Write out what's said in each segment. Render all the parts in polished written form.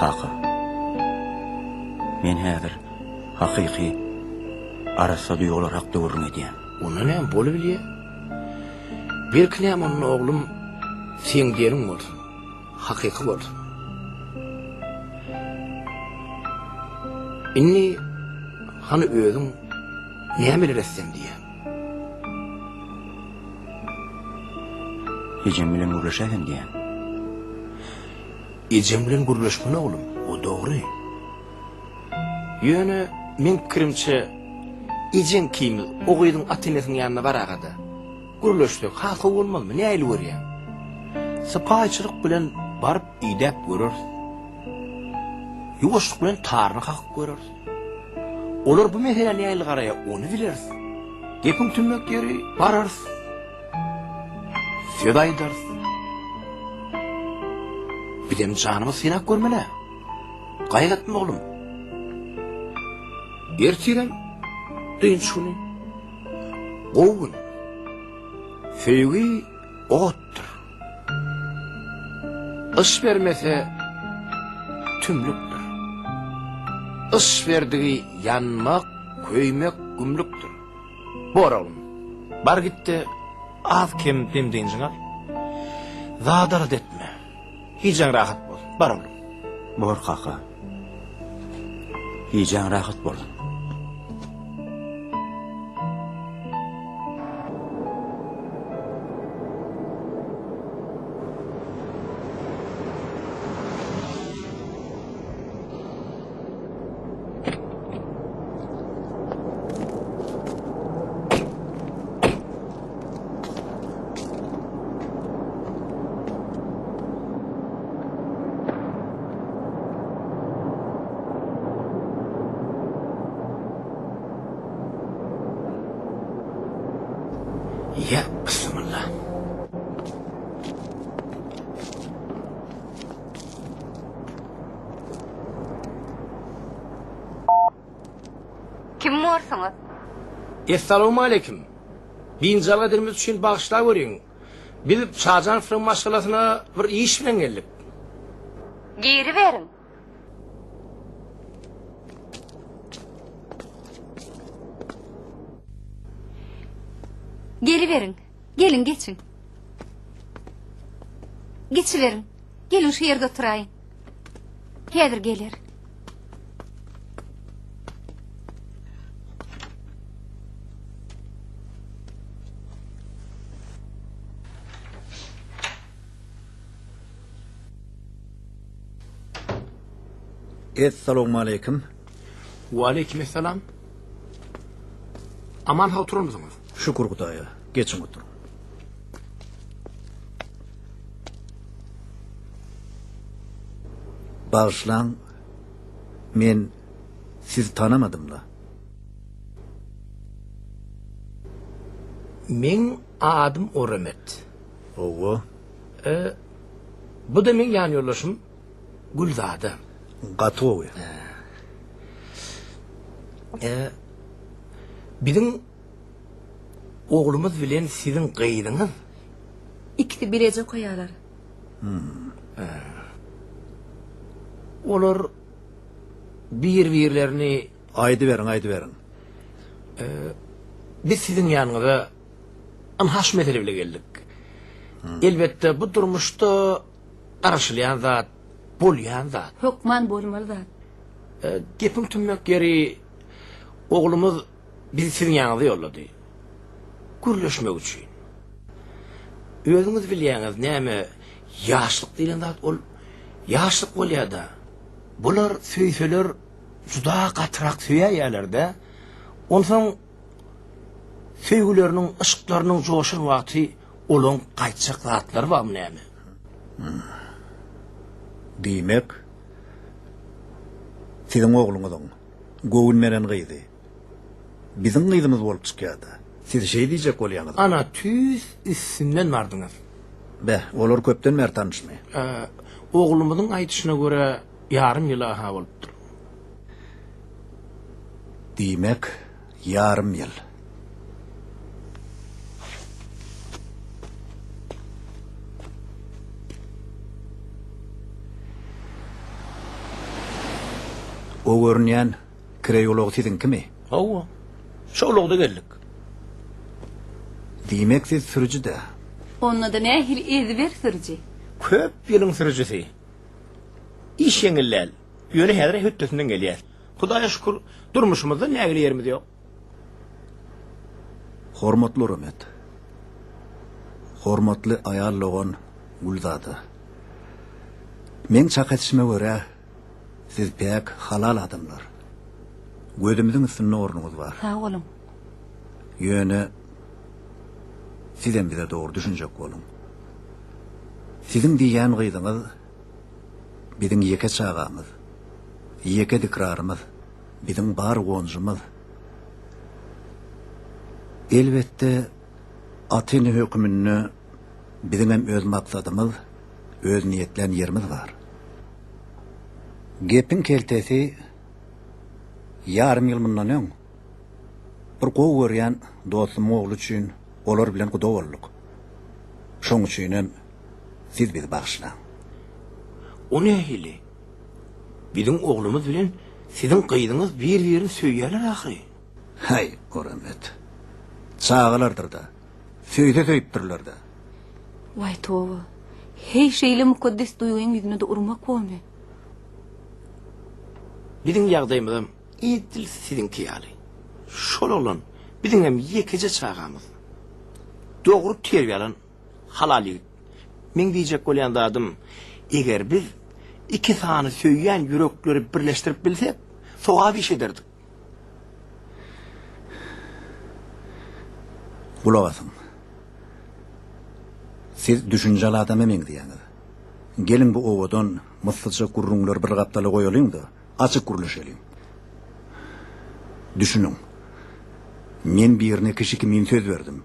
Kaka, men häzir hakyky arasa duýgular hakda görüň edýän. Ona näme bolup bilýär? Bir kinem onun oğlum sen derin bolsun. Hakyky bolsun. Inni hani özüň näme bilersen diýär. Ejim bilen gürleşähen diýän. Ejim bilen gürleşmeli oğlum, o dogry. Ýöne men pikirimçe ejin kimi oğuýdyň atynyň ýanyna baragada. Gürleşdik, hakly bolmalymy, näýli görýär? Sypaýçylyk bilen baryp ýdäp görür. Ýuwaşlyk bilen taryny hakyp görür. Olar bu mesele näýli garaýar, onu biler. Gepin tümmek ýeri barar. Fedaýdar. Bilen janymy synak görmele. Gaýgatmy oğlum. Ertirem dün şunu. Oğun. Feýgi otdur. Iş vermese tümlükdür. Iş berdigi yanmak, köýmek, gümlükdür. Boralım. Bar gitti. Az kim demdeýinjiň al. Zadar etme. Hijaň rahat bol. Baralım. Bor kaka. Hijaň rahat bolun. Ya bismillah. Kim varsanız? Assalamu aleykum. Binjal edilmesi üçin bagışlap görüň. Biz Şajan fırın maşgalasyna bir iş bilen geldik. Geri verin. Geri verin. Gelin geçin. Geçiverin. Gelin şu yerde oturayın. Hedir gelir. Esselamu aleyküm. Wa aleykümselam. Aman ha oturur musunuz? Şükür Hudaýa. Geçin oturun. Bağışlaň, men sizi tanamadym da. Men adım Oramet. Owo, Bu da men ýan ýoldaşym Gulzada. Gatowy. Bizim oğlumuz bilen sizin gıydıňyz İkisi birece koyarlar. Olar bir-birlerini Aýdy berin. biz sizin ýanyňyza anhaş mesele bilen geldik. Elbette bu durmuşda araşylýan zat, bolýan zat. Hukman bolmaly da. Gepin tümmek ýeri oğlumuz bizi sizin ýanyňyza ýollady. Gürleşmek üçin. Özüňiz bilýäňiz näme ýaşlyk diýen zat ol ýaşlyk bolýar da. Bular söýseler juda gatrak söýýärler-de. Onsoň söýgüleriniň, ışıklarynyň joşan wagty olaň gaýtjak zatlar barmy näme? Diýmek, siziň oğluňyzyň göwünmelen gyýdy. Biziň gyýdymyz bolup çykýardy. Siz şey diýjek bolýaňyz. Ana tüz isimden bardyňyz. Be, olar köpden mer tanışmy. Oğlumyzyň aýdyşyna görä yarım ýyl aha bolupdyr. Diýmek, yarım ýyl. O görünýän kireyolog sizinkimi? Hawa. Şolugda geldik. Diýmek siz sürüjide. Onna da nähir ezber sürji. Köp ýylyň sürüjisi. İş ýeňilläl. Ýöne häzir höttesinden gelýär. Hudaýa şükür durmuşymyzda nägili ýerimiz ýok. Hormatly Hürmet. Hormatly aýal logan Gulzada. Men çakatyşyma görä siz pek halal adamlar. Gözümüzün üstünde ornuňuz bar. Ha oğlum. Ýöne sizem bize doğru düşünjek bolun. Sizin diýän gyýdyňyz biziň ýeke çağamyz, ýeke dikrarymyz, biziň bar gonjumyz. Elbette atyny hökmünde biziň hem öz maksadymyz, öz niýetlen ýerimiz bar. Gepin keltesi yarım ýyl mundan öň bir gowy görýän dostum oğlu üçin olar bilen guda bolduk. Şoň üçin hem siz bizi bagşlaň. O nähili? Biziň oglumyz bilen siziň gyýdyňyz bir-birini söýýärler ahry. Hay, Hürmet. Çağalardır da. Söýüpdirler da. Vay towa. Hey şeýle mukaddes duýuň ýüzüne de urmak bolmy? Biziň ýagdaýymyz ýetil siziňki ýaly. Şol olan biziň hem ýekeje çağamyz. Dogry terbiýalan halal ýigit. Men diýjek bolýan dadym, eger biz iki sany söýýän ýürekleri birleşdirip bilsek, soğa bir şey derdik. Bulawasyn. Siz düşünjeli adam emeň diýeniz. Gelin bu owadan mıslça gurrunlar bir gapdaly goýalyň da, açyk gurulşalyň. Düşünün. Men birine kişiki min söz verdim.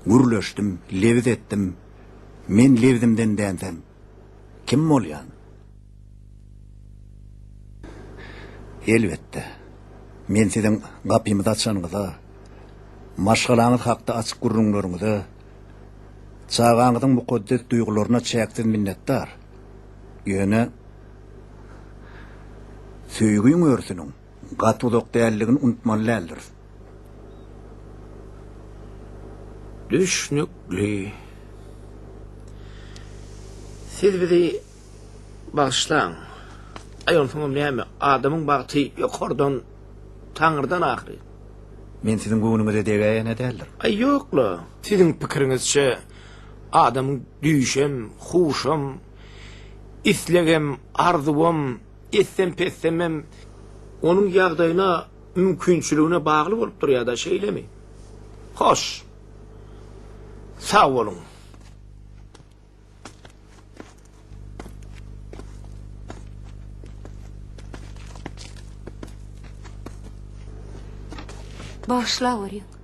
Gurulşdym, lewiz etdim. Men lewdimden dänsem. Kim bolýan? Elbette. Men siziň gapymyzy açanyňyza, maşgalaňyz hakda açyk gurrunlaryňyza, çağaňyzyň mukaddes duýgularyna çäksiz minnetdar. Ýöne söýgüň örsüniň gatuluk dälligini unutmalydyr. Düşnükli. Siz bizi bağışlaň. Aýolsuňam näme? Adamyň bagty ýokardan Taňyrdan ahry. Men siziň göwnüňize degäýän edälir. Ay ýokla. Siziň pikiриňizçe adamyň düýşem, huşam, islegem, arzuwam, essem pessemem onuň ýagdaýyna, mümkinçiligine bagly bolup durýar da şeýlemi? Hoş. Sağ olun. Başla oraya.